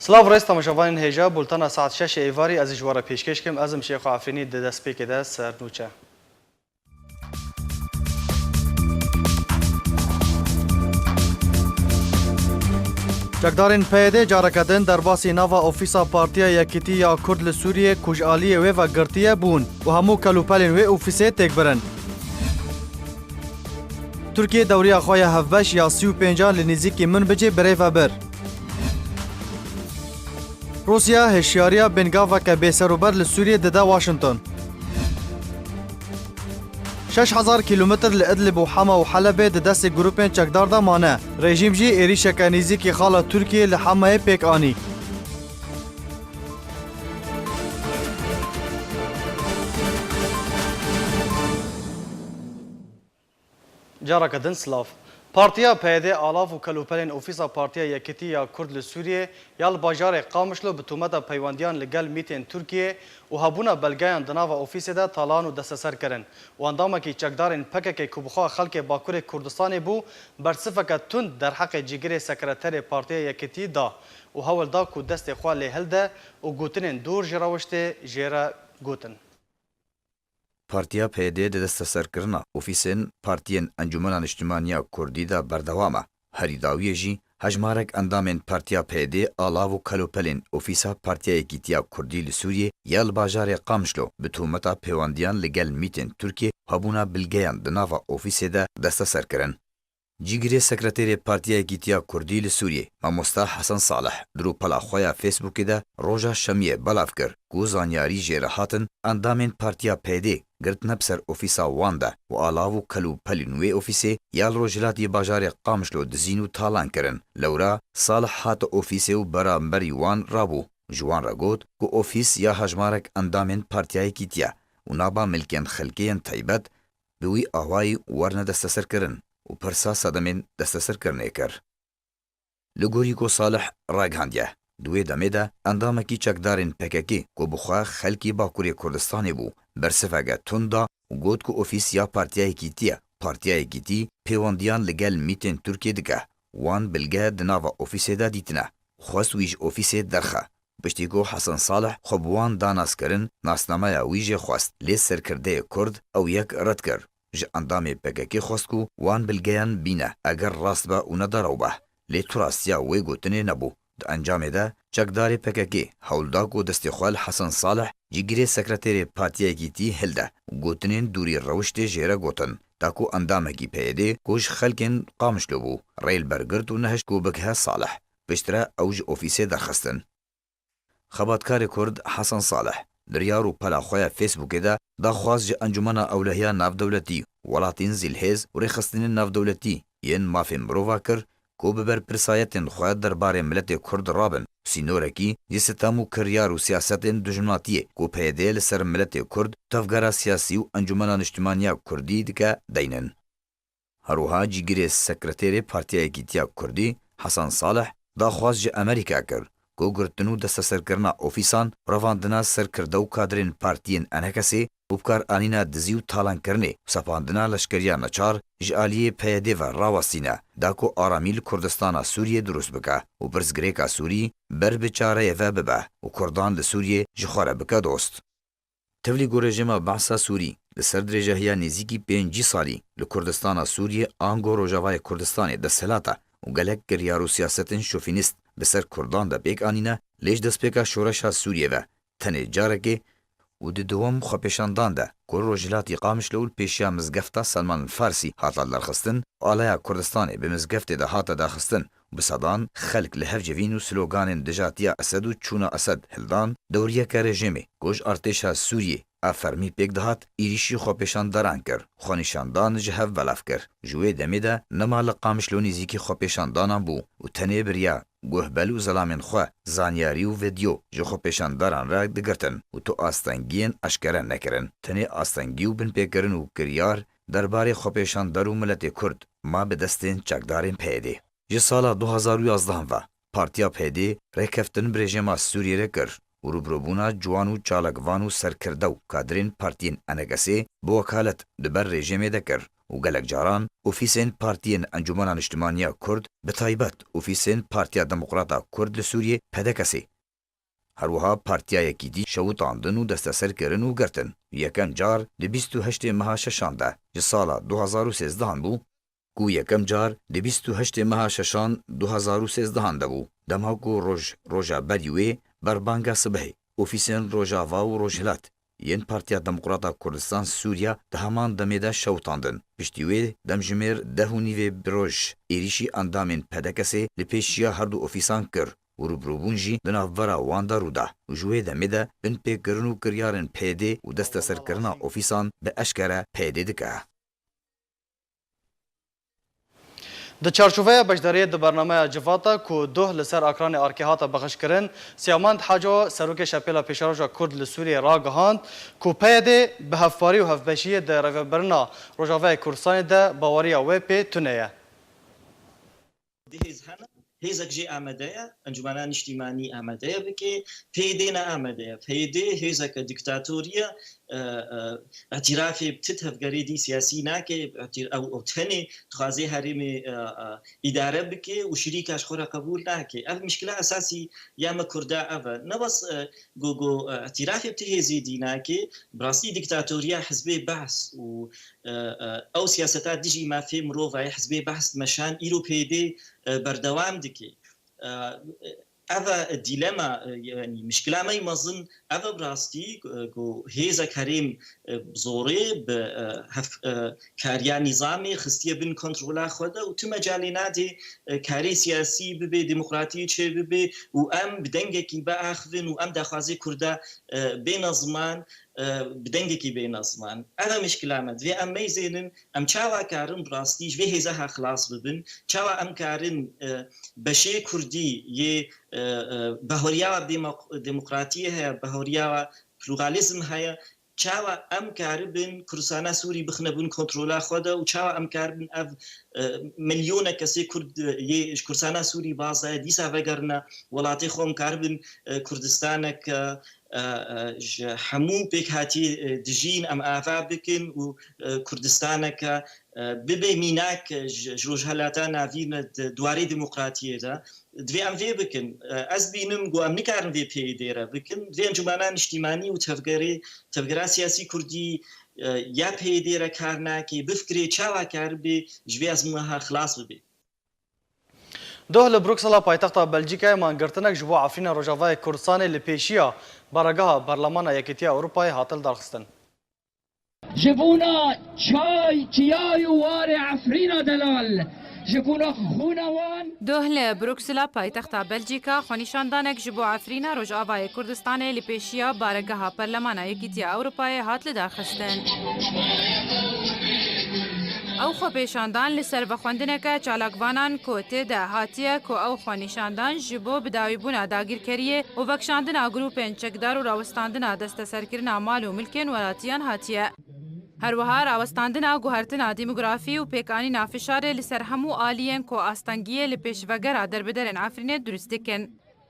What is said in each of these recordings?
سلااف ڕێز تەماشاوانین هێژا بولتەنە ساعت 6 ئێواری ئەزی ژوارە پێشکەشکم ئەزم شێخ عافرینی دەدەست پێکێدا سەرنوچە. جەکدارên PYD careke din derbasî nava ofîsa Partiya Yekîtî ya Kurd li Sûriyê ku ji aliyê wê ve girtiye bûn û hemû kelûpelên wê ofîsê têk birin. Tirkiye dewriya xwe ya hevbeş ya 35 li nêzîkî min bicê birêve bir. Rusya hêşyariya bêngaveke bêserûber li Sûriyê dide Washington. 6000 kîlometr li Idlib û Hema û Helebê di destê grûpên çekdar de mane. Rejîm jî êrîşeke nêzîkî xala Tirkiyê li Hemayê pêk anî. Careke din silav. Partiya PYD alav û kelûpelên ofîsa Partiya Yekîtî ya Kurd li Sûriyê ya li bajarê Qamişlo bi tuhmeta peywandiyan li gel mîtên Tirkiyê û hebûna belgeyan di nava ofîsê de talan û desteser kirin. û endamekî çekdarên PKK ku bixwe xelkê Bakurê Kurdistanê bû bersifeke tund derheqê cîgirê sekreterê Partiya Yekîtî da û hewl da ku destê xwe lê hilde û gotinên dûr ji rewiştê jê re gotin. Partiya PYD di desteserkirina ofîsên partiyên Encûmena Niştimaniya Kurdî de berdewam e. Herî dawiyê jî hejmarek endamên Partiya PYD alav û kelûpelên ofîsa Partiya Yekîtiya Kurdî li Sûriyê ya li bajarê Qamişlo bi tuhmeta peywandiyan li gel mîtên Tirkiye hebûna bilgeyan di nava ofîsê de desteser kirin. Cîgirê sekreterê Partiya Yekîtiya Kurdî li Sûriyê Mamosta Hesan Salih di rûpela xwe ya Facebookê de roja şemiyê belav kir ku zanyarî jê re hatin endamên Partiya PYD girtine bi ser ofîsa wan de û alav û kelûpelên wê ofîsê ya li rojhilatiyê bajarê Qamişlo dizîn û talan kirin. Lewra Salih hate ofîsê û beramberî wan rabû. Ji wan re got ku ofîs ya hejmarek endamên Partiya Yekîtiya û naba milkên xelkê yên taybet bi wî awayî werne desteserkirin û pirsa sedemên desteserkirinê kir. Li gorî ku Salih ragihandiye. Di wê demê de endamekî çekdarên PKK ku bi xwe xelkî Bakurê Kurdistanê bû bersifeke tund da û got ku ofîs ya Partiya Yekîtî ye. Partiya Yekîtî peywandiyan li gel mîtên Tirkiye dike. Wan bilge di nava ofîsê de dîtine. Xwest wî ji ofîsê derxe. Piştî ku Hesan Salih xwe bi wan danazkirin, nasnameya wî jê xwest lê serkirdeyê Kurd ew yek red kir. Ji endamê PKK xwest ku wan bilgeyan bîne eger rast be û nedarew be. Lê tu rastiya wê gotinê nebû. Di encamê de çekdarê PKK hewl da ku destê xwe li Hesan Salih cîgirê sekreterê Partiya Yekîtî hilde û gotinên dûrî rewiştê jê re gotin. Da ku endamekî PYD ku ji xelkên Qamişlo bû rê li ber girt û nehişt ku bighe Salih. Piştre ew ji ofîsê derxistin. Xebatkarê Kurd Hesan Salih diryar û pela xwe ya Facebookê de daxwaz ji Encûmena Ewlehiya Navdewletî, welatên zîlhêz û rêxistinên navdewletî yên mafên mirova kir ku bi ber pirsayetên xwe derbarê miletê Kurd rabin. Sînorekî ji sitem û kiryar û siyasetên dijminatiyê ku PYD li ser miletê Kurd tevgera siyasî û Encûmena Niştimaniya Kurdî dike deynin. Herûha cîgirê sekreterê Partiya Yekîtiya Kurdî Hesan Salih daxwaz ji Amerîka kir ku girtin û desteserkirina ofîsan revandina serkirde û kadrên partiyên Enhekesê û bikaranîna dizî û talankirinê sepandina leşkeriya neçar ji aliyê PYD ve rawestîne da ku aramî li Kurdistana Sûriyê durust bike û pirsgirêka Sûrî ber bi çareyê ve bibe û Kurdan li Sûriyê ji xwe re bike dost. Tevlî gorêjema behsa Sûrî li ser dirêjehiya nêzîkî 5 salî li Kurdistana Sûriyê ango Rojavayê Kurdistanê desthelata û gelek kiryar û siyasetên şofînîst bi ser Kurdan de pêk anîne lê ji destpêka şoreşa Sûriyê ve tenê carekê û di dewam xwepêşandan de ku rojhilatî Qamişlo û pêşiya mizgefta Selman Farsî hata derxistin û alaya Kurdistanê bi mizgeftê de hata daxistin û bi sedan xelk li hev civîn û sloganên dijatiya Esed û çûna Esed hildan dewriyeke rejimê ku ji artêşa Sûriyê a fermî pêk dihat êrişî xwepêşandaran kir. Xwenîşandan ji hev belav kir. Ji wê demê de nema li Qamişlo nêzîkî xwepêşandanan bû û tenê biriya guhbel û zelamên xwe zanyarî û vîdyo ji xwepêşandaran re digirtin û tu astengiyên eşkere nekirin. Tenê astengî û binpêkirin û kiryar derbarê xwepêşandar û miletê Kurd ma bi destên çekdarên PYD. Ji sala 2011 ve Partiya PYD rêkeftin bi rejima Sûriyê re kir û rûbirûbûna ciwan û çalakvan û serkirde û kadrên partiyên Enhekesê bi wekalet di ber rejimê de kir و gelek caran ofîsên partiyên Encûmena Niştimaniya Kurd bi taybet ofîsên Partiya Demokrata Kurd li Sûriyê pedekesê. Her wiha partiyayekî dî şewitandin û desteserkirin û girtin. Yekem car li 28 meha şeşan de ji sala 2013 bû ku yekem car li 28 meha şeşan 2013 de bû. Dema ku roja berî wê berbanga sibehê ofîsên Rojava û Rojhilat yên Partiya Demokrata Kurdistan Sûriya di heman demê de şewitandin. Piştî wê demjimêr 10:30 bi roj êrişî endamên pedekesê li pêşiya her du ofîsan kir û rûbirûbûn jî di navbera wan de rûda. Ji wê demê de binpêkirin û kiryarên PD û desteserkirina ofîsan bi eşkere PD dike. Di çarşoveya beşdariyê di bernameya civata ku duh li ser akranê arkê hata bexşkirin, Siyamand Haco serokê şepêla pêşaroja Kurd li Sûriyê ragihand ku PD bi hevparî û hevbeşiyê di rêveberina Rojavayê Kurdistanê de baweriya wê pê tune ye. هێزێک جێ ئامادەیە ئەنجومەنان نیشتیمانی ئامادەیە بکێ پێدێنە ئامادەیە پێدێ هێزەکە دیکتاتۆریە ئەتیرافێ بتت هەفگەرێدی سیاسی ناکێ ئەو تەنێ تخوازێ هەرێمێ ئیدارە بکێ و شریکاش خۆرە قبول ناکێ ئەف مشکلە ئەساسی یامە کووردا ئەڤە نەبەس گۆگۆ ئەتیرافێ بتە هێزێدی ناکێ بڕاستی دیکتاتۆریە حزبێ بەحس و ئەو سیاسەتا دژی مافێ مرۆڤای حزبێ بەحس مەشان ئیر و پێدێ بەردەوام دکێ ئەە دیلەما مشکلامەی مەزن ئەە بڕاستی هێزە کەرێم زۆرێ کاریا نیزامی خستیە بن کۆنتترۆلا خۆدە و تو مەجاالێ نادێ کارێ سیاسی ببێ دموکراتی چێ ببێ و ئەم بدەنگێکی بە ئاخن و ئەم داخوازی کووردا بێنە زمان بدەنگێکی بێنە زمان ئەە مشکلامە دوێ ئەم مەیزێنن ئەم چاواکارن بڕاستیش وێ هێزەها خلاص ببن چاوا ئەم کارن بەشێ کوردی یێ بەهۆریاوە دموکراتیە هەیە بەهۆریاوە پلوغالیزم هەیە چاوە ئەم کار بن کوردستانە سووری بخنە بوون کۆنتترۆلا خۆدا و چاوە ئەم کار بن ئەv ملیۆنە کەسێ کوردستانە سووری بازایە دیسا بەگەرنە وڵاتی خۆم کار بن کوردستانێکە هەموو پێک هاتی دژین ئەم ئاوا بکن و کوردستانەکە ببێ میناک ژۆژهەلاتا ناوینە دوارەی دموکراتیەدا دوێ ئەم vê bikin ez bînim got em nikarin vê pêdêre bikin vê encûmena niştîmanî û tevgera siyasî Kurdî ya pêdêre kar nakê bifikirê çawa kar bê ji vê ezmûneha xilas bibe. Duh li Bruksela paytexta Belçîkayê mangirtinek ji bo Efrîna Rojavayê Kurdistanê li pêşiya baragaha Berlemana Yekîtiya Ewropayê hatin darxistin. جبونا چای چیای و وار عفرینا دلال جبونا خونوان دوه ل بروکسلا پایتخت بلژیکا خونیشاندانک جبو عفرینا روجاوای کردستان لی پیشیا بارگاه پارلمانا یکیتیا اروپای هات لداخستن او خو پیشاندان لسر بخوندنکه چالاکوانان کوته ده هاتیه کو او خونیشاندان جبو بداوی بونا داگیر کریه و بکشاندنا گروپین چکدار و راوستاندنا دست سرکرنا مال و ملکین ولاتیان هاتیه هر وها راوستاندنا گوهرتنا دیموگرافی و پیکانی نافشار لسر همو آلیین کو آستانگیه لپیشوگر دربدرن عفرینه درستکن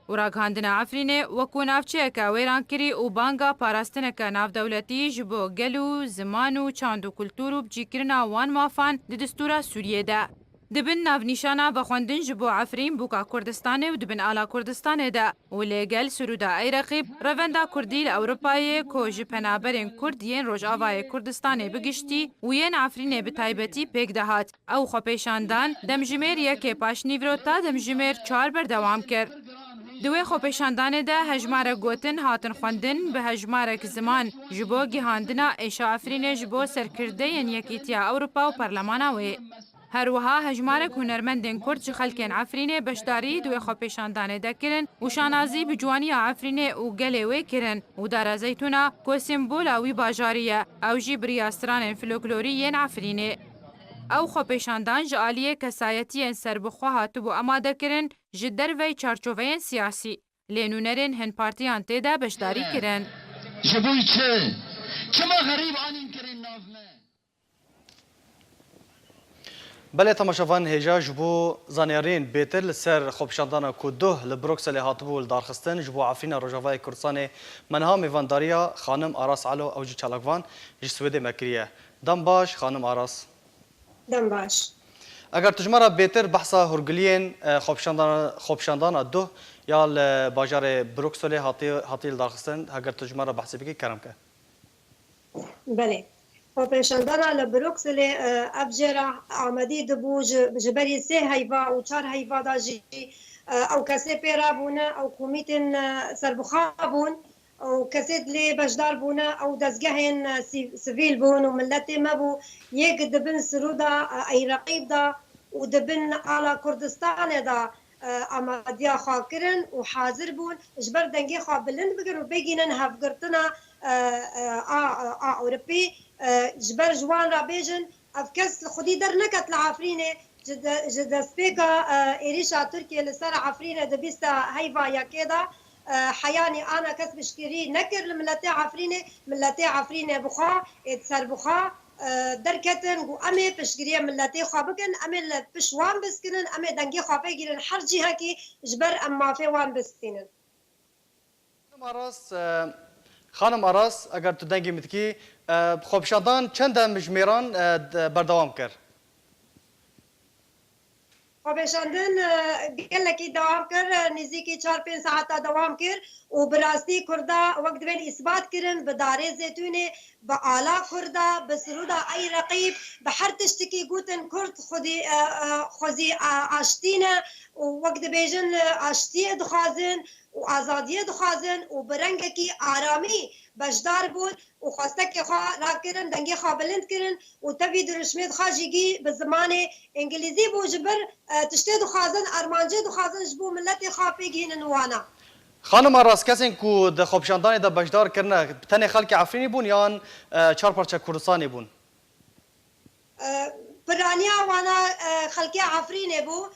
و راگهاندنا عفرینه وکو نافچه که ویران کری و بانگا پاراستنه که ناف دولتی جبو گلو زمانو چاند و کلتور و بجیکرنا وان مافان دی دستورا سوریه ده. دبن ناف نیشانا بخوندن جبو عفرین بوکا کردستانه و دبن آلا کردستانه ده و لیگل سرودا ای رقیب روندا کردی لأوروپایه که جپنابرین کردین روجاوای کردستانه بگشتی و ین عفرینه بتایبتی پیک دهات او خو پیشاندان دمجمیر یکی پاشنیورو تا دمجمیر 4 بردوام کرد. دوی خو پیشاندانه ده هجمارک گوتن هاتن خوندن به هجمارک زمان جبو گیهاندنا ایشا عفرینه جبو سرکرده ین یکیتیا اوروپا و پارلماناوی. هر وها هجمارک هنرمندین کرد چه خلکن عفرینه بشداری دوی خو پیشاندانه ده کرن و شانازی بجوانی عفرینه و گلوی کرن و دار زیتونا کو سمبول اوی باجاریه او جی بریاستران فلکلوری ین عفرینه. او خو پیشاندان جالیه کسایتی سر بخوا هاتو بو اماده کرن جدر وی چارچوبین سیاسی لینونرین هن پارتیان تیدا بشداری کرن. جبوی چما غریب آنین کرن نافمه بله تماشاوان هجا جبو زانیارین بهتر لسر خوبشاندانا کو دوه لبروکسل هاتبو لدارخستن جبو عفرینا روجاوای کردستان منها میوانداریا خانم آراس علو اوجی چالاکوان جسوده مکریه دم باش خانم آراس دم باش. اگر تجمره بهتر بحثا هرگلین خوبشاندان دو یا باجار بروکسل هاتی داخستن اگر تجمره بحثی بکی کرم که بله. خوبشاندان لبروکسل افجرا آمدی دبو جبری سه هیوا و چار هیوا داجی او کسی پیرا بونه او کمیتن سربخا بون او کسی لی بجدار بونه او دزگهن سیویل بون و ملت مبو یک دبن سرودا ای رقیب دا و دبن على کردستان دا آمادیا خاکرن و حاضر بون جبر دنگی خواب بلند بگن و بگینن هفگرتنا اوروبی جبر جوان را بیجن افکس خودی در نکت لعفرینه جد سبيكا إيريشا تركيا لسر عفرينة دبيستا هيفا يا كده حياني أنا كسب شكري نكر لملتي عفرينة بخا اتسر بخا دركتن و أمي بشكرية ملتي خابكن أمي بشوان بسكنن أمي دنجي خابي جيرن حرجي هكي جبر أما في وان بسكنن. خانم آراس اگر تو دنگی متکی خوبشاندان چند مجمیران بردوام کرد؟ خوبشاندن قال لك دوام كر نزيكي 4-5 ساعات دوام كر وبراستی کردا وقت بين اثبات كرن بداري زيتوني بآلا كردا بسرودا اي رقيب بحر تشتكي قوتن كرد خذي عاشتينا ووقت بيجن عاشتي دخازن وآزادية دخازن وبرنگكي آرامي بجدار بود و خواسته که خواه را کرن دنگی خواه بلند کرن و تبی درشمید خواه جیگی به زمان انگلیزی بو جبر تشتی دخوازن ارمانجه دخوازن جبو ملت خواه پیگین نوانا. خانم آراس کسین که ده خوبشاندانی ده بجدار کرنه تنه خلق عفرینی بون یا چار پرچه کردستانی بون؟ برانیا وانا خلقی عفرینه بو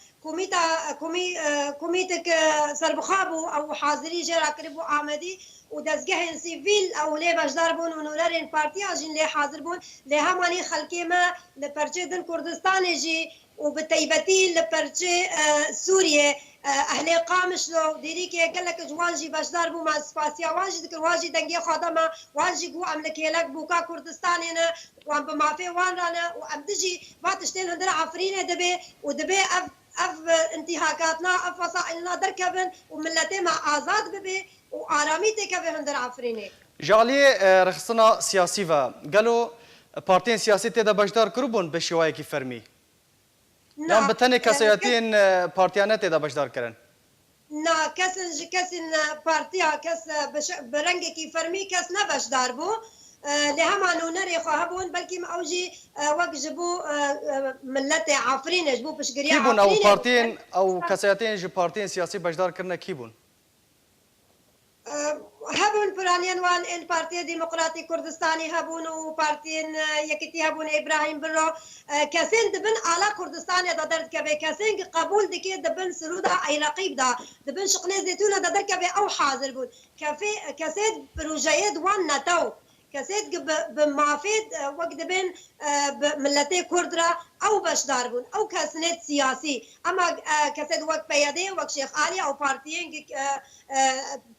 كوميتك سربخابو او حاضري جرا كربو آمدي ودزگهن سيفيل او لي بجدار بون ونولرين بارتي اجين لي حاضر بون لي هماني خلقي ما لپرچه دن كردستان جي وبتيبتي لپرچه سوريا اهل قامش لو ديريكي قال لك جوانجي بجدار بو ما سباسيا واجي ذكر واجي دنگي خادمه واجي قو املك لك بوكا كردستان هنا وام بما في وان رانا وام تجي باتشتين هندر عفرينه دبي اف انتهاكاتنا اف وسائلنا دركبن وملتي مع ازاد ببي وارامي تكبه هندر عفرينه جالي رخصنا سياسي و قالوا بارتين سياسي تدا بجدار كربون بشوايه كي فرمي يعني بتني كسياتين بارتيانات تدا بجدار كرن نا كسن بارتيا كس برنگه كي فرمي كس نبجدار بو لهمانو نري خواهبون بلكي اوجي وقت جبو ملت عفرين جبو بشقريا كيبون او بارتين او كسياتين جو بارتين سياسي بجدار كرنا كيبون هبون برانيان وان البارتي ديمقراطي كردستاني هبون وبارتين يكتي هبون ابراهيم برو كاسين دبن على كردستان دا درد كبه كاسين قبول دكي دبن سرودا اي رقيب دا دبن شقني زيتونه دا درد كبه او حاضر بون كافي كاسيد بروجايد وان نتو كاسيت بمعافيد وقت بين ملتي كردرا او بشدار بون او كاسنت سياسي اما كاسيت وقت بيادي وقت شيخ علي او بارتيين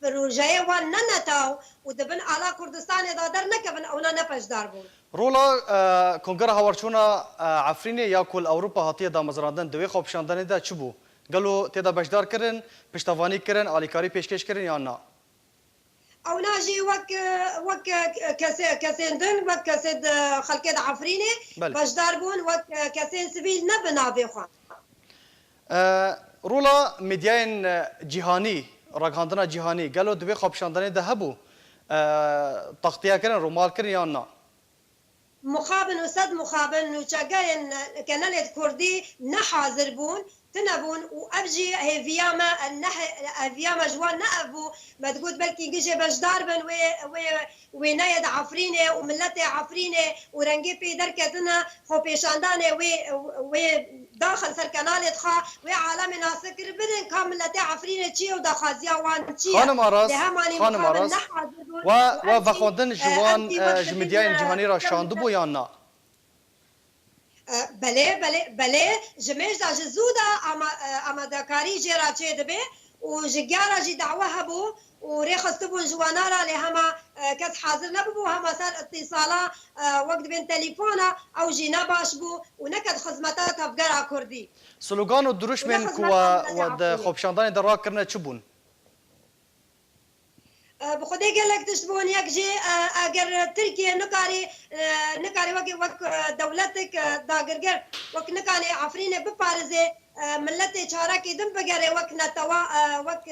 بروجايه وان ننتاو ودبن على كردستان دادر نكبن او نبشدار بون رولا كونغرا هاورچونا عفريني يا كل اوروبا هاتيه دا مزراندن دوي خوبشاندن دا چبو قالوا تدا بشدار كرن پشتواني كرن اليكاري پیشکش كرن یا نا او ناجي وك كاسندن وك كاسد خلقيد عفريني بجدار بون وك كاسين سبيل نبنا بيخوان رولا ميدياين جهاني راغاندنا جهاني قالوا دوي خوبشاندن ده هبو تغطيه كرن رومال كرن یا نا مخابن وسد مخابن وشاقاين كنالة كردي نحاضر بون تنبون وابجي هي فياما جوان نأبو ما تقول بلكي جيجي بجدار بن وينايد عفرينه وملتي عفرينه ورنجي في دركتنا خو بيشاندانه وي داخل سركنالة خا وعالم ناسكر بدن كاملتي عفرينه تشي وداخازيا وان تشي خانم آراس و بخوندن جوان جمديان جهاني را شاندبو یا نا بله جمعش دا جزودا اما دکاری جرا چه دبه وجيارة جي دعوة هبو وريخص تبون جوانارا لهما كاس حاضر نبو هما صار اتصالا وقت بين تليفونا او جينا باش بو ونكد خدماتات افقار كردي سلوگان و دروش من و خوبشاندان در را کرنه چه بون؟ بخودی گلک تشبون یک جی اگر ترکیه نکاری وک دولتک داگرگر وک نکاری عفرین بپارزه ملت چارکی دم بگره وک نتوا وک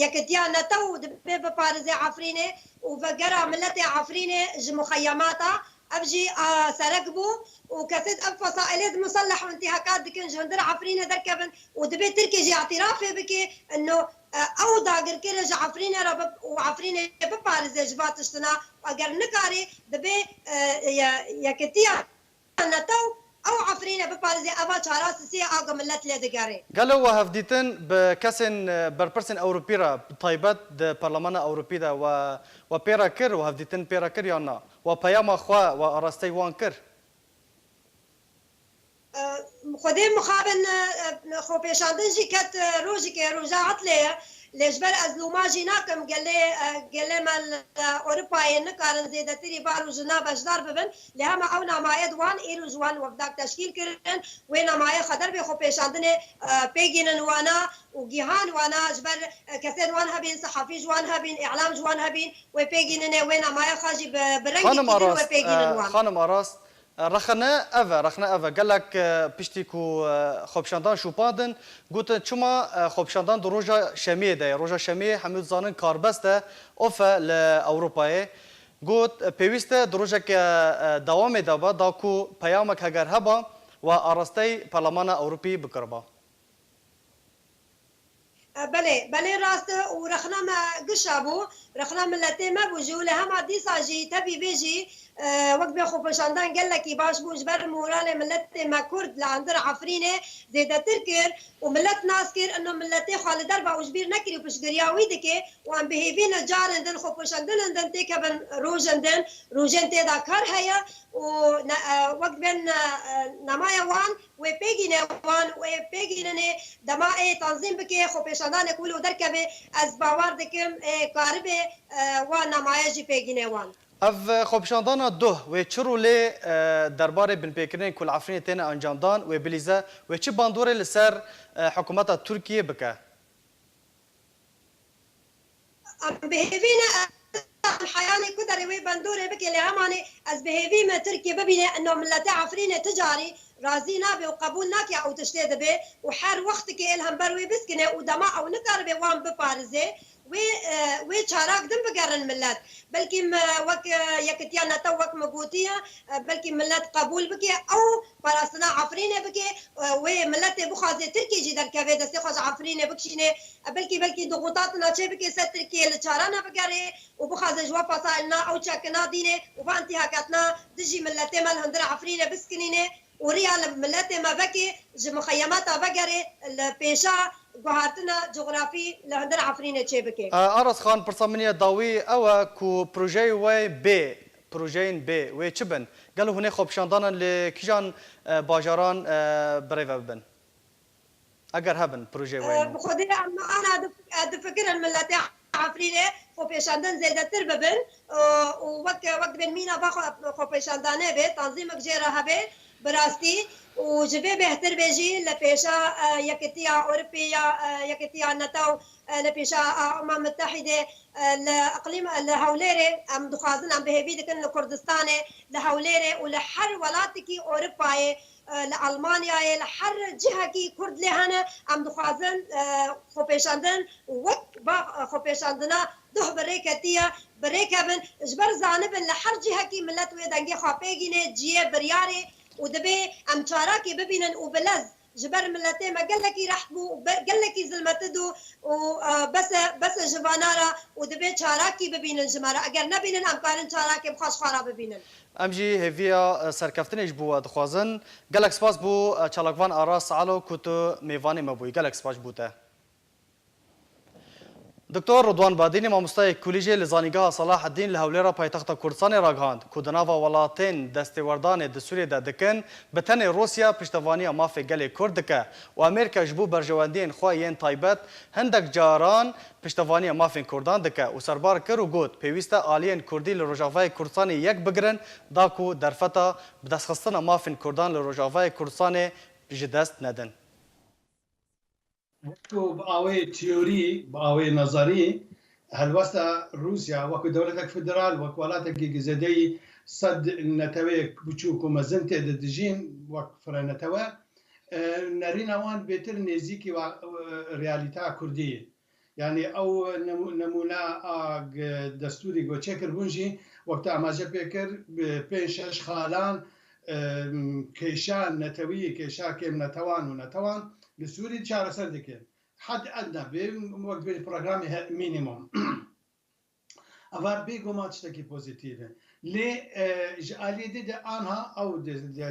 یکتیا نتو بپارزه عفرینه و بگره ملت عفرینه مخیماتا ابجي سرقبو وكاسيت اب فصائلات مسلح وانتهاكات دكن جندر عفرينه دركبن ودبي تركي جي اعترافي بكي انه او داغر كيرج عفرينه رب وعفرينه ببارز جبات اشتنا واگر نكاري دبي يكتيا نتو او عفرينه ببارز ابا چاراسي اغا ملت لدگاري قالوا وهفديتن بكاسن بربرسن اوروبيرا طيبات د برلمان اوروبي دا و بيرا كر وهفديتن بيرا كر يانا و بياما خوا و اراستي وان كر خودي مخابن خو پیشاندن جی کت روزی که روزا عطله لجبر از لوماجی ناکم گله مال اوروپای نکارن زیده تری بارو جنا بجدار ببن لهم او نمایه دوان ایرو جوان وفداک تشکیل کردن و نمایه خدر به خو پیشاندن پیگینن وانا و گیهان وانا جبر کسی جوان هبین صحافی جوان هبین اعلام جوان هبین و پیگینن و نمایه خاجی برنگی و پیگینن وان خانم آراست رخنا افا قال لك بيشتيكو خوبشاندان شوباندن قلت شما خوبشاندان دو روجا شاميه داي روجا شاميه حمود زانن كاربستا اوفا لاوروباي قلت بيويستا دو روجا دوام دابا داكو بيامك هجر هبا وارستي برلمان اوروبي بكربا بله راست ورخنا ما قشابو رخنا ملتي ما بوجو لها ما دي ساجي تبي بيجي وقت بيخو بشاندان قال لك باش بوج بر مورال ملت ما كرد لعندر عفرينه زيدا تركر وملت ناسكر انه ملتي خالد دربا وجبير نكري بشقرياوي دكي وان بهيفين جارندن خو بشاندن دن تيكبن روجندن روجن تي داكار هيا وقت بين نمايا وان وبيجينا وان وبيجينا دماء تنظيم بكي خو بشاندان كلو دركبه از باور دكم كاربه ونمايا جي بيجينا وان اف خوبشاندانا دو و چرو لی درباره بن پیکرین کل عفرین تین انجامدان و بلیزه و چه باندوره لسر حکومت ترکیه بکه بهيفينا الحياني كدري وي بندوري بكي لهماني از بهيفي ما تركيا ببينا انه ملتي عفرينه تجاري رازينا به وقبولنا كي او تشتيد به وحار وقتك الهم بروي بسكنه ودماء او نقربه وان ببارزه وي چاراك دم بقرن ملت بلكي وك يكتيانا توك مقوتيا بلكي ملت قبول بكي او براسنا عفرينه بكي وي ملت بخازي تركي جي در كافي دستي خوش عفرينه بكشينه بلكي ضغوطاتنا تشي بكي ست تركي لچارانا بقري وبخازي جوا فصائلنا او چكنا دينه وفانتهاكاتنا دجي ملت مال هندر عفرينه بسكنينه وريال ملت ما بكي مخيماتها بقري البيشا گوهارتنا جغرافی لهندر عفرینه چه بکه آرس خان پرسامنیه داوی او کو پروژه وی بی پروژین بی وی چبن قالوا هنا خوبشاندانا لكيجان باجاران بريفا بن اگر هبن پروژه وی بخودي انا دفكر الملات عفرینه خوبشاندان زیاده تر ببن وقت بن مینا با خوبشاندانه به تنظیم جيره هبه براستی وجبه بهتر بيجي لبيشا يكتيا أوروبيا يكتيا نتاو لبيشا أمم المتحدة لأقليم لهوليري أم دخازن أم بهبي دكن لكردستان لهوليري ولحر ولاتكي أوروبا لألمانيا لحر جهة كي كرد لهنا أم دخازن خوبيشاندن وقت با خوبيشاندنا ده بريكتيا بريكبن جبر زانبن لحر جهة كي ملت ويدنجي خوابيجينه جيه برياري ودبي ام چاراكي ببينن وبلز جبر ملتي ما قال لك يرحبوا قال لك زلمتدو وبس جبانارا ودبي چاراكي ببينن جمارا اگر نبينن ام كارن چاراكي بخاش خارا ببينن امجي هيفيا سركفتنش بو دخوازن قالك سپاس بو چالاكوان اراس علو كوتو ميواني مبوي قالك سپاس بوته دکتۆر ڕدوان بادینی مامۆستای کولیژێ li zanîgeha Salaheddîn li Hewlêra paytexta Kurdistanê ragihand ku di nava welatên destêwerdanê di Sûriyê de dikin bi tenê Rûsya piştevaniya mafê gelê Kurd dike û Amerîka ji bo berjewendiyên xwe yên taybet hindek caran piştevaniya mafên Kurdan dike û serbar kir û got pêwîst e aliyên Kurdî li Rojavayê Kurdistanê yek bigirin da ku derfeta bi destxistina mafên Kurdan li Rojavayê Kurdistanê ji dest nedin. وەکو ئاوەی تیۆری بە ئاوەی نەزەری هەلوەستە رووسیا وەکو دەوڵەتێک فدرال وەک وڵاتێکی گزەدەی سەد نەتەوەیەک بچووک و مەزن تێدە دژین وەک فرەنەتەوە نەرینەوان بێتر نێزیکی ریالیتا کوردی یعنی ئەو نمونە دەستوری گۆچێکردبوونژی وەکتە ئاماژە پێکرد پێ شەش خاڵان کێشان نەتەوی کێشا کێم نەتەوان و نەتەوان li Sûrî çareser dikin. Had edna bê wek bê programê minimum. Ev bêgoma tiştekî pozîtîv e. Lê ji aliyê de anha ew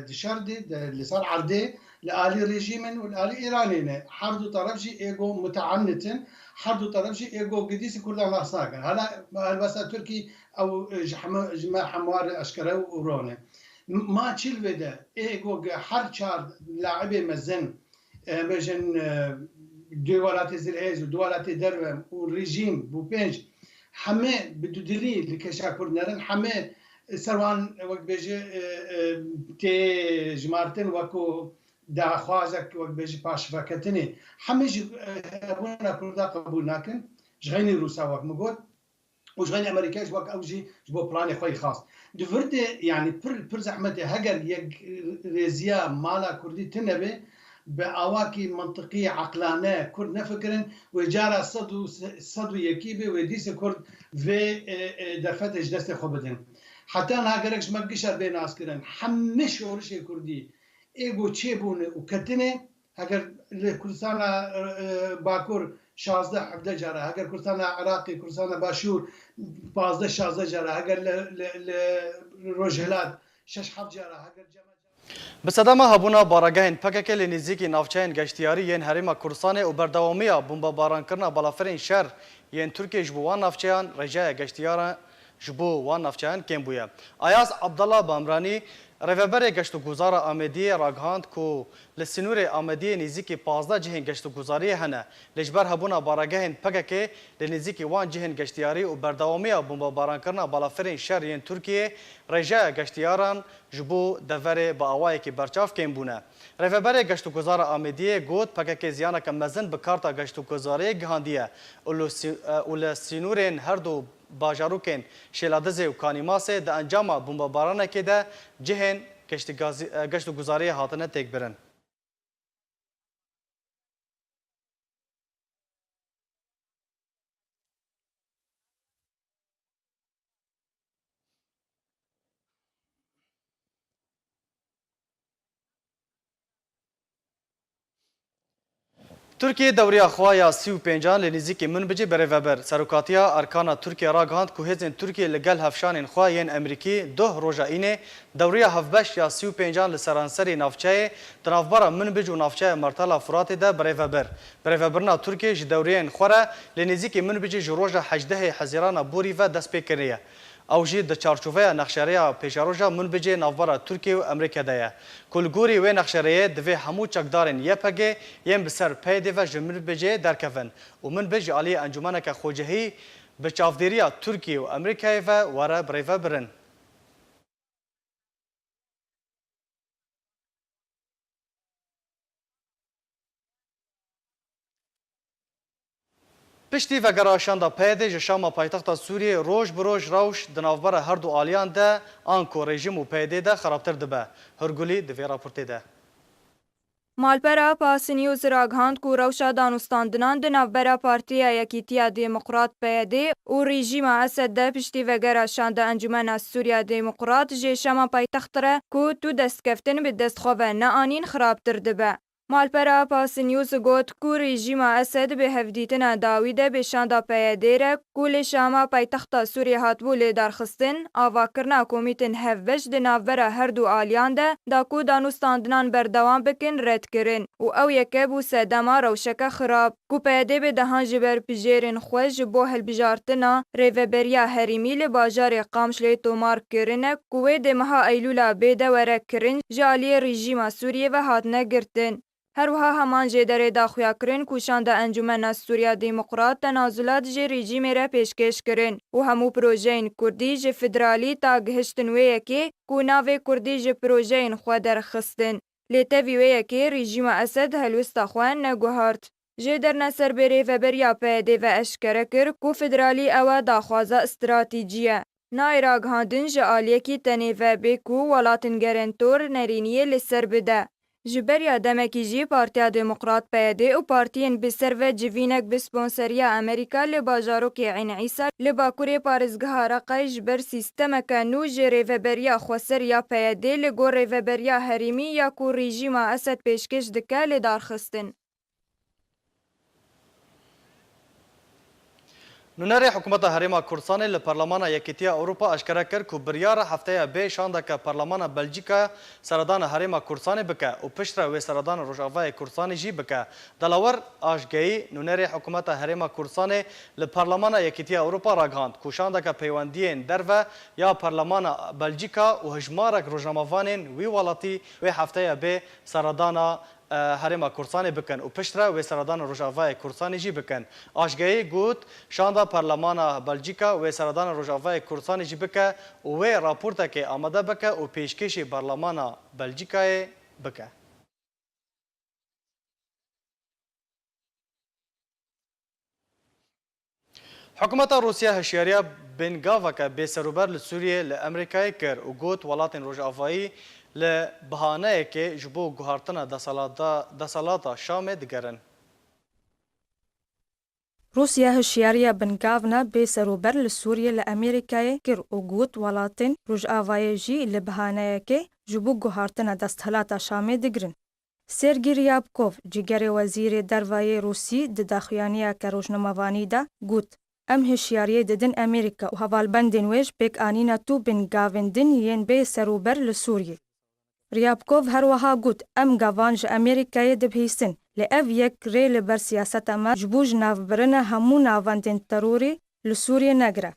di şer de li ser erdê li alî rejîmin û li alî Îranê ne. Her du taraf jî êgo muteannitin, her du taraf jî êgo gidîsî Kurdan nas nakin. Hala helbesta Tirkî ew ji me hemwar eşkere û rone. Ma çil vede êgo her çar laibê mezin بێژن دوێ وڵاتی زلهێز و دو وڵاتی دەروێم و ڕژیم بوو پێنج هەمێ بدودلی لە کێشا کوردنەرن هەمێ سەروان وەک بێژێ تێ ژمارتن وەکو داخوازێک وەک بێژی پاشفەکەتنێ هەمێژ بوونە کووردا قبول ناکەن ژغینی رووسا وەک مگوت و ژغینی ئەمریکایش وەک ئەوژی بۆ پلانی خۆی خاص دووردێ یعنی پر زەحمەتێ هەگەر یەک رێزیە ماڵا کوردی تنەبێ بأواكي منطقية عقلانية كرد نفكرن وجارة صدو يكيبه وديس كرد في درفتش دست خبدن حتى أنا هاجركش ما قشر بين عسكرين حمش ورشة كردي إيجو تشيبون وكتنة هاجر كردستان باكور 16 17 جارة هاجر كردستان عراقي كردستان باشور 15 16 جارة هاجر لروجهلات 6 7 جارة هاجر Bi sedema hebûna baragehên PKK li nêzîkî navçeyên geştiyarî yên Herêma Kurdistanê û berdewamiya bombebarankirinê balaferên şer yên Tirkiye ji bo wan navçeyan rêjeya geştiyaran ji bo wan navçeyan kêm bûye. Ayaz Abdallah Bamranî rêveberê geştûguzara Amediyê ragihand ku li Sinûrê Amediyê nêzîkî 15 cihên geştûguzariyê hene li ji ber hebûna baragehên PKK li nêzîkî wan cihên geştiyarî û berdewamiya bombebarankirinê balaferên şer yên Tirkiye rêjeya geştiyaran ji bo deverê bi awayekî berçav kêm bûne. Rêveberê geştûguzara Amediyê got PKK ziyaneke mezin bi karta geştûguzariyê gihandiye û li Sinûrên her du bajarokên Şêladizê û Kanîmasê di encama bombebaranekê de cihên geştûguzariyê hatine têkbirin. Türkiye dewriya xwe ya 35 li nêzîkî min bicê berêveber. Serokatiya Erkana Tirkiye ragihand ku hêzên Tirkiye li gel hevşanên xwe yên Emerîkî duh roja înê dewriya hevbeş ya 35 li seranserê navçeyê di navbera Minbic û navçeya Mertala Furatê de berêveber. Berêvebirina Tirkiye ji dewriyên xwe re li nêzîkî min bicê ji roja 18 Hezîrana Borî ve dest pê kiriye. Ew jî di çarçoveya nexşereya pêşaroja min bicê navbera Tirkiye û Emerîkê de ye. Ku li gorî wê nexşereyê divê hemû çekdarên YPG yên bi ser pêdê ve ji min bicê derkevin û min bic ji aliyê encûmeneke xwecihî bi çavdêriya Tirkiye û Emerîkayê ve were birêve birin. Piştî vegeraşanda peyedê ji şama paytexta Sûriyê roj bi roj rewş di navbera her du aliyan de an ku rejim û peyedê de xerabtir dibe. Hürgulî di vê raportê de. Malpera Pasînî ragihand ku rewşa danûstandinan di navbera Partiya Yekîtiya Demokrat PYD û rejîma Esed de piştî vegeraşanda Encûmena Sûriya Demokrat jê şama paytextire ku tu destkeftin bi destxwe ve neanîn xerabtir dibe. مالپەرا پاسنیوز گوت کو رژیما ئەسەد بە هەفدیتنا داویدە بێشاندا پەیەدێرە کو لێ شاما پایتەختا سووریە هاتبوو لێدارخستن ئاواکردنا کۆمیتن هەفبەش di navbera her du aliyan de da ku danûstandinan berdewam bikin redkirin û ew yeke bû sedema rewşeke xirab ku peyedê bê dehan ji ber pijêrên xwe ji bo hilbijartina rêveberiya herîmî li bajarê Qamişlê tomar kirine ku wê dê meha Eylûla bêde were kirin ji aliyê rejîma Sûriyê ve hatine girtin. Herwiha heman jê derê daxuyakirin ku şanda Encûmena Sûriya Demokrat tenazûlat ji rejîmê re pêşkêş kirin û hemû projeyên Kurdî ji federalî ta gihiştin wê yekê ku navê Kurdî ji projeyên xwe derxistin. Lê tevî wê yekê rejîma Esed helwesta xwe neguhart. Jê derneser bê rêveberiya PYD ve eşkere kir ku federalî ew e daxwaza stratîjî ye. Nayê ragihandin ji aliyekî tenê vebê ku welatên gerentor nerîniyê li ser bide. Ji beriya demekî jî Partiya Demokrat PYD û partiyên biser ve civînek bi sponseriya Amerîka li bajarokê Ên Îsar li bakurê parêzgeha Reqay ji ber sîstemeka nû ji rêveberiya xweseriya PYD li gor rêveberiya herîmî ya ku rejîma Esed pêşkêş dike lêdarxistin. نونەرê حکوومeta Herêma Kurdistanê li Parlamana Yekîtiya Ewropa eşkere kir ku biryara hefteya bê şandeke Parlamana Belçîka seredana Herêma Kurdistanê bike û piştre wê seredana Rojavayê Kurdistanê jî bike. Delawar aşgehî nûnerê حکوومeta Herêma Kurdistanê li Parlamana Yekîtiya Ewropa ragihand ku şandeke peywendiyên derve ya Parlamana Belçîka û hejmarek rojnamavanên wî welatî wê hefteya bê seredana Herêma Kurdistanê bikin û piştre wê seredana Rojavayê Kurdistanê jî bikin. Aşgehî got şanda Parlamana Belçîka wê seredana Rojavayê Kurdistanê jî bike û wê raportekê amade bike û pêşkêşî Parlamana Belçîkayê bike. Hikûmeta Rûsya hişyariya bêngaveke bêserûber li Sûriyê li Amerîkayê kir û got welatên Rojavayî li bihaneyekê ji bo guhartina desalata Şamê digerin. Rusya hişyariya bingavna bêserûber li Sûriyê li Amerîkayê kir û got welatên Rojavayê jî li bihaneyekê ji bo guhartina desthelata Şamê digirin. Sergey Ryabkov, cîgerê wezîrê dervayê Rûsî di daxuyaniyeke rojnamavanî de got em hişyariyê didin Amerîka û hevalbendên wê ji pêkanîna tû bingavên din yên bêserûber li Sûriyê. Ryabkov her wiha got em gavan ji Amerîkayê dibihîsin lê ev yek rê li ber siyaseta me ji bo ji navbirina hemû navendên terorê li Sûriyê negire.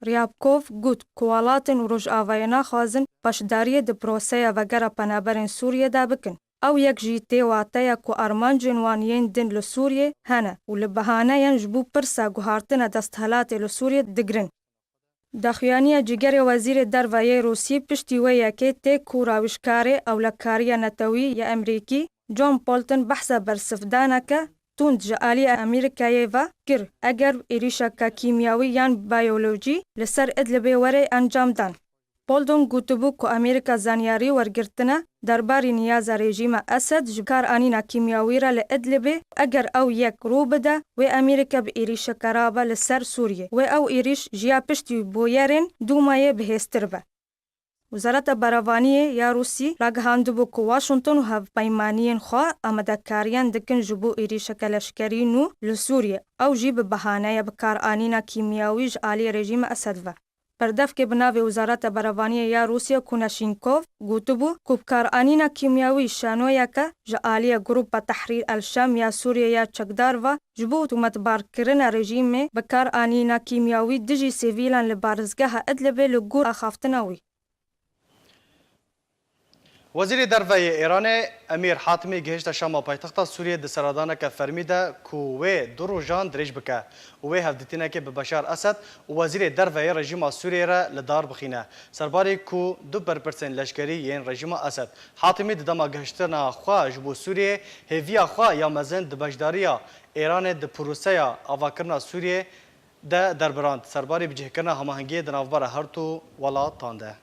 Ryabkov got ku welatên û Rojavayê naxwazin beşdariyê di proseya vegera penaberên Sûriyê de bikin. Ew yek jî tê wateya ku armancên wan yên din li Sûriyê hene û li bihaneyan ji bo pirsa guhartina desthilatê li Sûriyê digirin. Daxuyaniya cîgerê wezîrê dervayê Rûsî piştî wê yekê tê ku rawişkarê ewlekariya netewî ya Amerîkî John Bolton behsa bersivdaneke tund ji aliyê Amerîkayê ve kir eger êrişeka kîmyawî yan biyolojî li ser Idlibê were encam dan. Bolton gotibû ku Amerîka zanyarî wergirtine derbarî niyaza rejîma Esed ji karanîna kîmyawî re li Idlibê eger ew yek rû bide wê Amerîka bi êrişeke rabe li ser Sûriyê wê ew êrîş jiya piştî boyerên Dûmayê bihêztir be. Wizareta Beravaniyê ya Rûsî ragihandibû ku Washington û hevpeymaniyên xwe amedekariyan dikin ji bo êrişeke leşkerî nû li Sûriyê ew jî bi bihaneya bikaranîna kîmyawî ji aliyê rejîma Esed ve. Perdevkê bi navê Wizareta Beravaniyê ya Rûsya Kuneşinkov gotibû ku bikaranîna kîmyawî şanoyeke ji aliyê Grupa Tehrîr el-Şam ya Sûriye ya çekdar ve ji bo tûmetbarkirina rejîmê bikaranîna kîmyawî dijî sivîlan li barizgeha Idlibê li gor axaftina wî. Wezîrê Derveyê Îranê Emîr Hatimî gihîşta Şama paytexta Sûriyê di seradaneke fermî de ku wê du rojan dirêj bike û wê hevdîtînekê bi Beşar Esed û Wezîrê Derveyê rejîma Sûriyê re li dar bixîne. Serbarê ku du berpirsên leşkerî yên rejîma Esed. Hatimî di dema gihiştina xwe ji bo Sûriyê hêviya xwe ya mezin di beşdariya Îranê di proseya avakirina Sûriyê de derbirand. Serbarê bicihkirina hemahengiyê di navbera her du welatan de.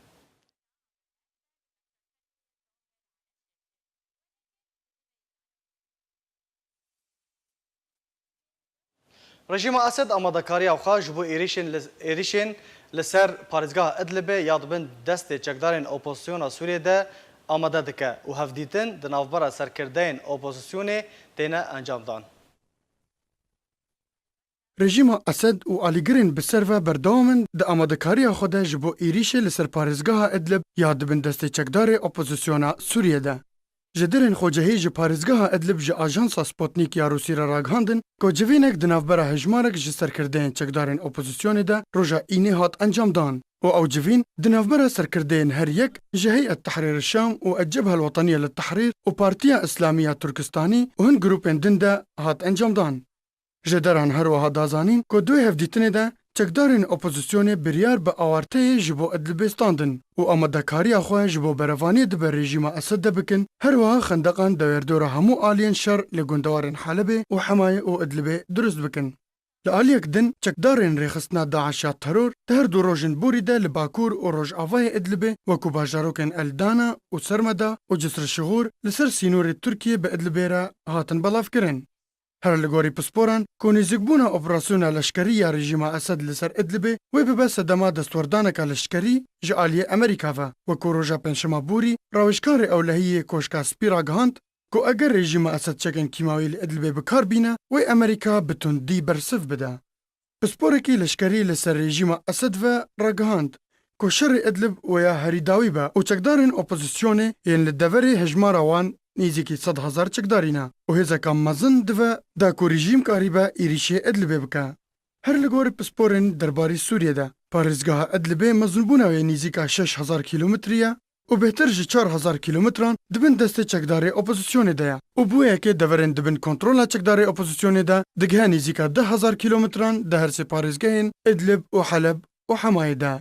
Rejîma Esed amadekariya xwe ji bo êrişên li ser parêzgeha Idlibê ya dibin destê çekdarên opozisyona Sûriyê de آماده دکه و هفدیتن د نافبره سرکردین اپوزیسیونê têne encamdan. Rejîma Esed û alîgirên bi ser ve berdewam di amadekariya xwe de ji bo êrişê li ser parêzgeha Idlib ya dibin destê çekdarê opozisyona Sûriyê de. Ji derên xwecehî ji parêzgeha Idlib ji ajansa Sputnik ya Rûsî re ragihandin ku civînek di navbera hejmarek ji serkirdeyên çekdarên opozisyonê de roja înê hat encamdan û ew civîn di navbera serkirdeyên her yek ji Heyet Tehrîr Şam û Ecebhe Wetaniye li Tehrîr û Partiya İslamiya Türkistanî û hin grûpên din de hat encamdan. Ji deran her wiha dazanîn ku duê hevdîtinê de çekdarên opozisyonê biryar bi awarteyê ji bo Idlibê standin û amadekariya xwe ji bo berevaniyê dibe rejîma Esed de bikin, her wiha xendeqan dewerdora hemû aliyên şer li gundewarên Helebê û Hemayê û Idlibê durust bikin. Li aliyek din çekdarên rêxistina Daeş ya teror di her du rojên borî de li Bakur û Rojavayê Idlibê wekû bajarokên Eldana û Sermeda û Cisrşihûr li ser sînorê Tirkiye bi Idlibê re hatin belavkirin. Her li gorî pisporan ku nêzîkbûna operasyona leşkerî ya rejîma Esed li ser Idlibê wê bibe sedema destwardaneka leşkerî ji aliyê Amerîka ve wekû roja pênşema borî rawişkarê ewlehiyê koşka spî ragihand ku eger rejîma Esed çekên kîmawî li Idlibê bikar bîne wê Amerîka bi tundî bersiv bide. Pisporekî leşkerî li ser rejîma Esed ve ragihand ku şerê Idlib wêya herîdawî be û çekdarên opozisyonê yên li deverê hejmara wan nêzîkî 100,000 çekdarîne û hêzeka mezin dive da ku rejîm karîbe êrişê Idlibê bike. Her li gorî pisporên derbarî Sûriyê de parêzgeha Idlibê mezinbûna wê nêzîka 6,000 kîlometrî ye û bêhtir ji 4,000 kîlometran dibin destê çekdarê opozisyonê de ye û bu yekê deverên dibin kontrola çekdarê opozisyonê de digihe nêzîka 10,000 kîlometran di her sê parêzgehên Idlib û Heleb û Hemayê de.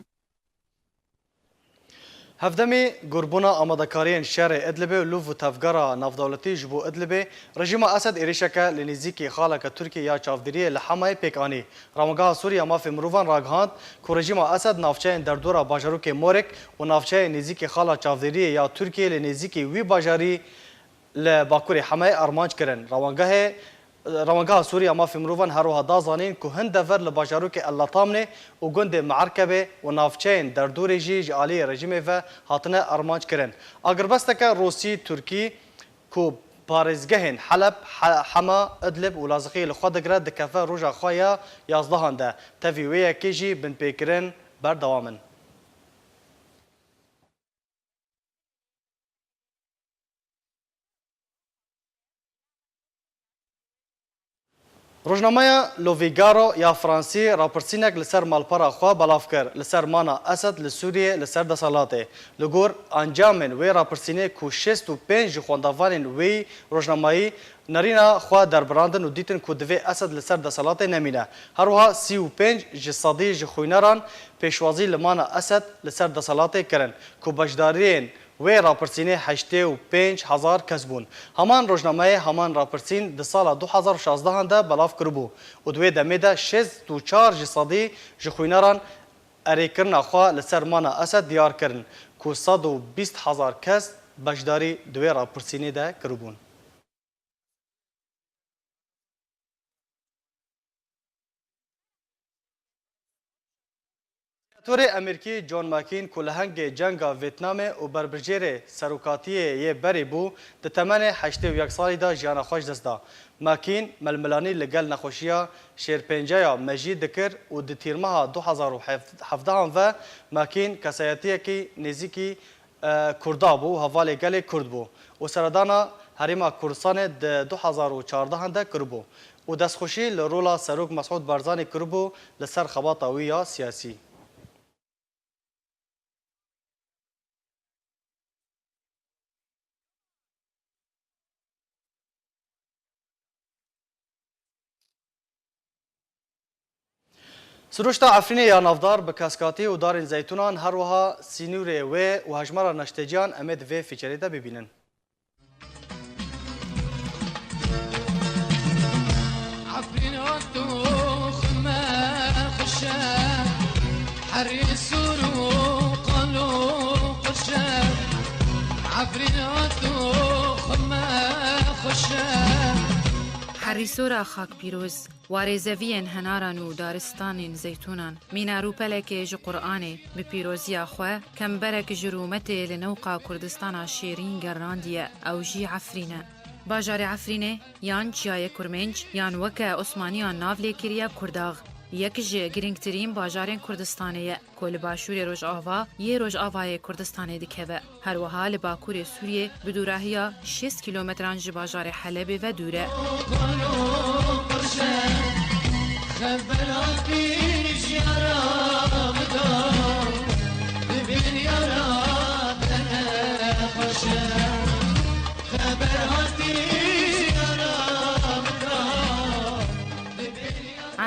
Hevdemê gurbûna amadekariyên şerê Idlibê û lûv û tevgera navdewletî ji bo Idlibê, rejîma Esed êrişeke li nêzîkî xaleka Tirkiye ya çavdîriyê li Hemayê pêk anî. Ramegeha Sûriya mafê mirovan ragihand ku rejîma Esed navçeyên derdora bajarokê Morek û navçeyê nêzîkî xala çavdîriyê ya Tirkiye li nêzîkî wî bajarî li Bakurê Hemayê armanc kirin. Ramegeha Sûriya mafê mirovan her wiha dazanîn ku hin dever li bajarokê Ellatamnê û gundê Meerkebê û navçeyên derdorê jî ji aliyê rejîmê ve hatine armanc kirin. Agirbesteke Rûsî Tirkî ku parêzgehên Heleb, Hema, Idlib û Lazixiyê li xwe digire dikefe roja xwe ya 11 de. Tevî wê yekê jî binpêkirin berdewam in. Rojnameya Lo Figaro ya Fransî rapirsînek li ser malpera xwe belav kir li ser mana Esed li Sûriyê li ser desalatê. Li gor encamên wê rapirsînê ku 65 ji xwendevanên wê rojnamayî nerîna xwe derbirandin û dîtin ku divê Esed li ser desalatê nemîne. Her wiha 35 ji sedî ji xwîneran pêşwazî li mana Esed li ser desalatê kirin ku beşdariyên wê rapirsînê 85,000 kes bûn. Heman rojnameyê heman rapirsîn di sala 2016 de belav kiribû û di wê demê de 64 ji sedî ji xwîneran erêkirina xwe li ser mana Esed diyar kirin ku 120,000 kes beşdarî di wê rapirsînê de kiribûn. Senatörê Amerîkî John McCain ku li hengê cenga Vêtnamê û berbijêrê serokatiyê yê berê bû di temenê 81 salî de jiyana xwe ji dest da. McCain melmilanî li gel nexweşiya şêrpênceya mejî dikir û di tîrmeha 2017 ve McCain kesayetiyekî nêzîkî Kurda bû û hevalê gelê Kurd bû û seredana Herêma Kurdistanê di 2014 de kiribû û destxweşî li rola Serok Mesûd Barzanî kiribû li ser xebata wî ya siyasî. سروشتا عفرینê ya navdar bi keskatî û darên zeytûnan her wiha sînûrê wê û hejmara neşteciyan em ê di vê fîçerê de bibînin. حریسۆرا خاک پیرۆز وارێزەڤیên henaran û daristanên zeytûnan mîna rûpelekê ji Qur'anê bi pîroziya xwe kemberek ji rûmetê li newqa Kurdistana şêrîn gerrandiye ew jî Efrîn e. Bajarê Efrînê yan çiyayê Kurmenc yan weke Osmaniyan nav lêkiriye Kurdağ. Yek ji girîngtirîn bajarên Kurdistanê ye ku li başûrê Rojava yê Rojavayê Kurdistanê dikeve. Her wiha li Bakurê Sûriyê bi dûrahiya 6 kilometran ji bajarê Helebê ve dûr e.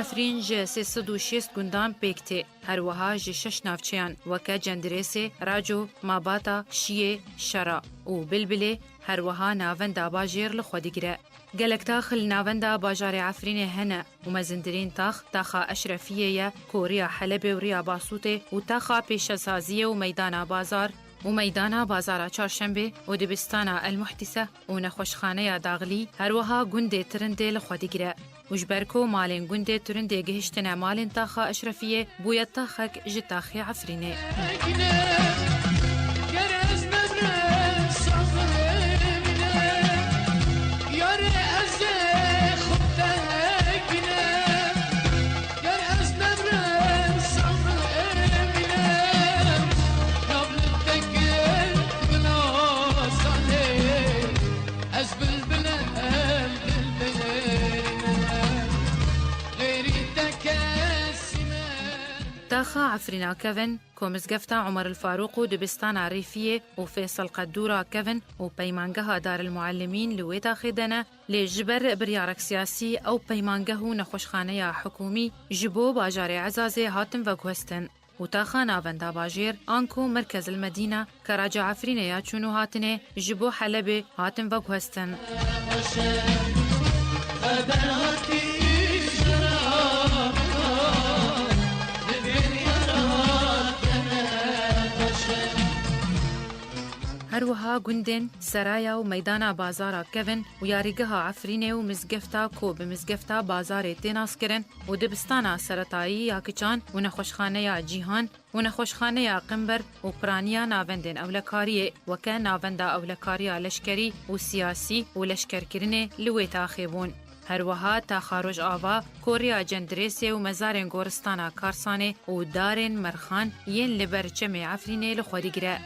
Efrîn ji 306 gundan pêk tê. Her wiha ji 6 navçeyan weke Cendirêsê, Raco, Mabata, Şiyê, Şera û Bilbilê her wiha navenda bajêr li xwe digire. Gelek tax li navenda bajarê Efrînê hene û mezindirîn taxa Eşrefiyê ye ku riya Helebê û riya Basûtê û taxa pêşesaziyê û meydana bazar û meydana bazara Çarşembê û dibistana Elmuhtîse û nexweşxaneya Daxilî her wiha gundê Tirindê li xwe digire. û ji ber ku malên gundê Tirindê gihîştine malên taxa Eşrefiyê bûye taxek ji taxê Efrînê. تاخا Efrîna kevin ku mizgefta Umar el-Faruq û dibistana Rêfiyê û Fêsal Qedûra kevin û peymangeha Darülmuallimîn li wê taxê de ne lê ji ber biryarek siyasî ew peymangeh û nexweşxaneya hikûmî ji bo bajarê Ezazê hatin veguhestin û taxa navenda bajêr an ku Merkezil Medîna Karaca Efrînê ya çûn û hatinê ji bo Helebê hatin veguhestin. Her wiha gundên Seraya û meydana bazara kevin û yarîgeha Efrînê û mizgefta ku bi mizgefta bazarê tê naskirin û dibistana seretayî ya Kiçan û nexweşxaneya Cîhan û nexweşxaneya Qimber û piraniya navendên ewlekariyê weke navenda ewlekariya leşkerî û siyasî û leşkerkirinê li wê taxê bûn. Her wiha taxa Rojava, Koriya Cendirêsê û mezarên goristana Karsanê û darên Merxan yên li ber çemê Efrînê li xwe digire.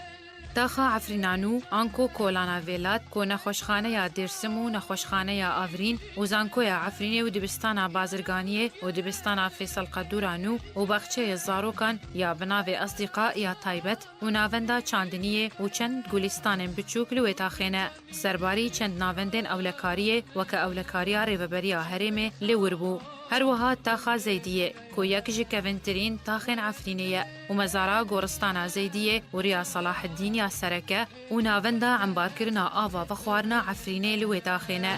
Taxa Efrînanû an ku kolana Vêlat ku nexweşxaneya Dêrsim û nexweşxaneya Avrîn û zankoya Efrînê û dibistana Bazirganiyê û dibistana Fêsal Qedûra nû û baxçeyê Zarokan ya bi navê Asdîqa ya Taybet û navenda Çandiniyê û çend gulîstanên biçûk li wê taxê ne. Serbarî çend navendên ewlekariyê weke ewlekariya Rêveberiya Herêmê lê wir bû. Her wiha taxa Zeydiyê ku yek ji kevintirîn taxên Efrînê ye û mezara goristana Zeydiyê û riya Salaheddîn ya Sereke û navenda embarkirina ava ve xwarina Efrînê li wê taxê ne.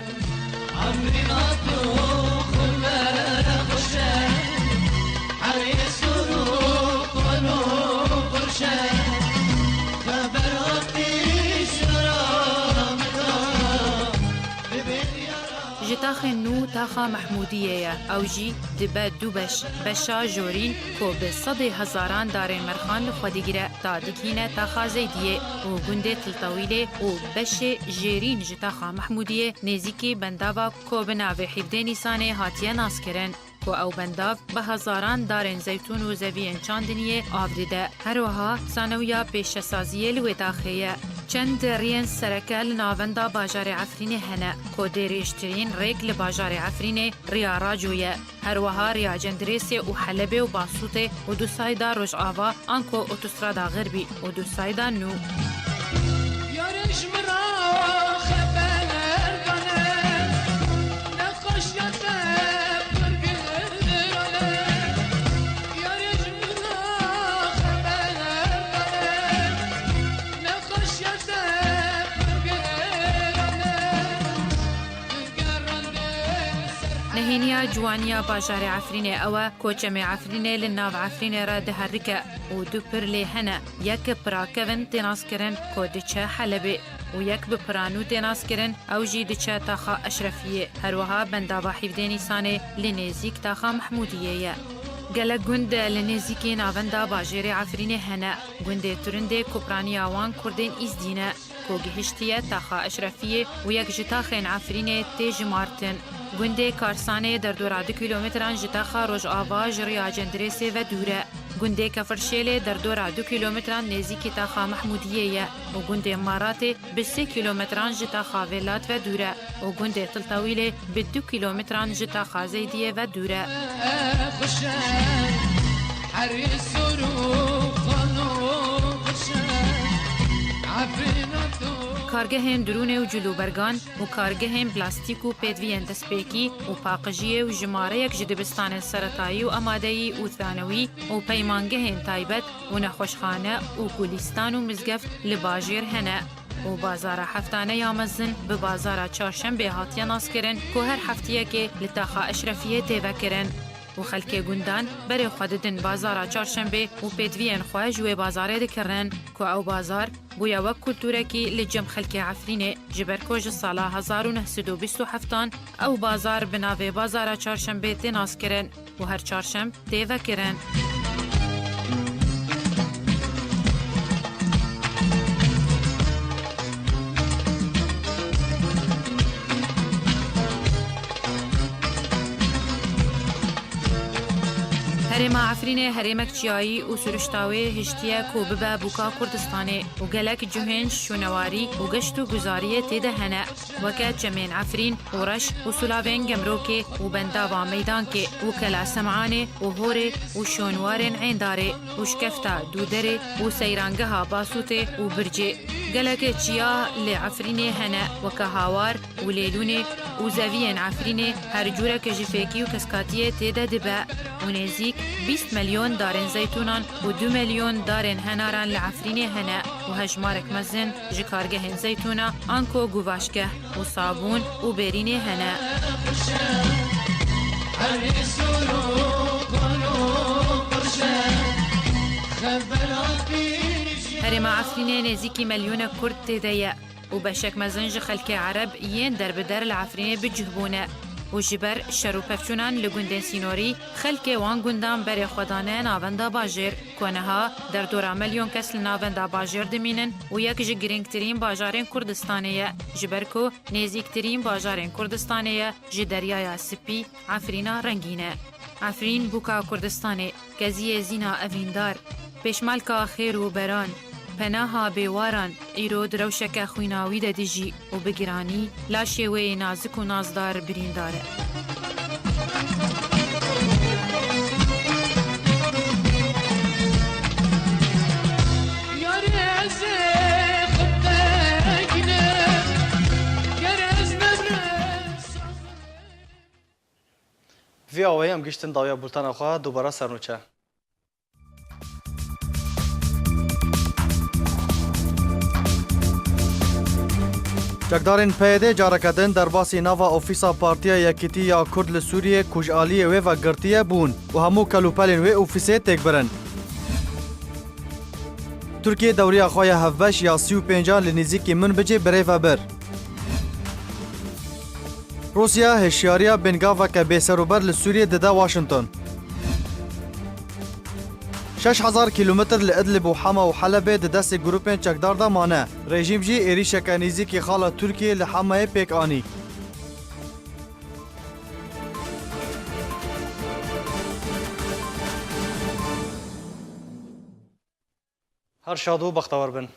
Ji taxên nû taxa Mehmûdiyê ye ew jî dibe du beş, beşa Jorîn ku bi sedê hezaran darên Merxan li xwe digire ta dikîne taxa Zeydiyê û gundê Tiltawîlê û beşê Jêrîn ji taxa Mehmûdiyê nêzîkî bendava ku bi navê 17 Nîsanê hatiye naskirin. ku ew bendav bi hezaran darên zeytûn û zeviyên Çandiniyê av dide. Her wiha sanewiya pêşesaziyê li wê taxê ye. Çend deriyên sereke li navenda bajarê Efrînê hene ku dêrêjtirîn rêk li bajarê Efrînê riya Raco ye. Her wiha riya Cendirêsê û Helebê û Basûtê û du sayda Rojava an ku otostrada Xirbî û du sayda nû. نهێنیا جوانیا bajarê Efrînê ew e ku çemê Efrînê li nav Efrînê re diherike û du pir lê hene. Yek pirakevin tê naskirin ku diçe Helebê. و یک به پرانو تناس کرن او جی دچه تاخا اشرفیه هروها بندابا 17 نیسانه لنزیک تاخا محمودیه گلک گند لنزیکی ناوندا باجر عفرین هنه گند ترنده کپرانی آوان کردین ایزدینه کوگهشتیه تاخا اشرفیه و یک جتاخین عفرین تیج مارتن گنده کارسانه در دورا 2 کیلومتران جتاخا روژ آوا جریا جندرسه و دوره گنده کفرشیله در دورا 2 کیلومتران نزیکی تاخا محمودیه و گنده ماراته به 3 کیلومتران جتاخا ولات و دوره و گنده تلتاویله به 2 کیلومتران جتاخا زیدیه و دوره کارگه هم درونه و جلوبرگان و کارگه هم پلاستیک و پیدوین دستپیکی و پاقجیه و جماره یک جدبستان سرطایی و امادهی و ثانوی و پیمانگه هم تایبت و نخوشخانه و گولیستان و مزگفت لباجیر هنه و بازار هفتانه یامزن به بازار چهارشنبه هاتیه ناس کرن که هر هفتیه که لتاخا اشرفیه تیوه کرن و خلک گندان بر خوددن بازار چهارشنبه و پیدوین خواه جوی بازاره دکرن که او بازار بویا وک کلتوره کی لجم خلک عفرینه جبرکوج سالا 1927 او بازار بناوه بازار چهارشنبه تناس کرن و هر چهارشنبه تیوه کرن هرما عفرینه هرمک چیایی و سرشتاوی هشتیه کو ببا بوکا کردستانه و گلک جوهنج شونواری و گشت و گزاریه تیده هنه وکه چمین عفرین و رش و سلاوین گمروکه و بنداوا میدان که و کلا سمعانه و هوره و شونوارن عینداره و شکفتا دودره و سیرانگها باسوته و برجه گلک چیا لعفرینه هنه وکه هاوار و لیلونه و زوین عفرینه هر جوره که جفیکی و کسکاتیه تیده دبا و نزیک 20 مليون دارن زيتونان و 2 مليون دارن هناران لعفرين هنا و هجمارك مزن جكارجهن زيتونا انكو گواشكه و صابون و بيرين هنا هرما عفرين نزيكي مليون كرد تدايا و بشك مزنج خلك عرب ين در بدر العفرين بجهبونه و جبر شروپفچونان لگوندن سینوری خلک وان گوندان بر خودانه ناوندا باجر کنها در دورا ملیون کس ناوندا باجر دمینن و یک جگرینگترین باجارین کردستانیه جبرکو نزیکترین باجارین کردستانیه جدریای سپی عفرینا رنگینه عفرین بوکا کردستانه گزی زینا اویندار پیشمالکا خیر و بران پناها بیواران ایرود روشک خویناوی ده دیجی و بگیرانی لاشیوه نازک و نازدار برینداره وی آوایی هم گشتن داویا بولتان خواه دوباره سرنوچه جگدارین پیده جارکدن در باسی ناوا اوفیسا پارتیا یکیتی یا کرد لسوریه کجالیه و گرتیه بون و همو کلوپلین و اوفیسه تک برن. ترکیه دوری آخوای هفبش یا 35 لنزیکی من بجه بره و بر. روسیا هشیاریا بنگاوا که بیسروبر لسوریه دده واشنطن. 6000 کیلومتر لإدلب و حما و حلبه ده دست گروپین چکدار دا مانه. رژیم جی ایری شکنیزی که خالا ترکیه لحمه پیک آنی. هر شادو بختور بن.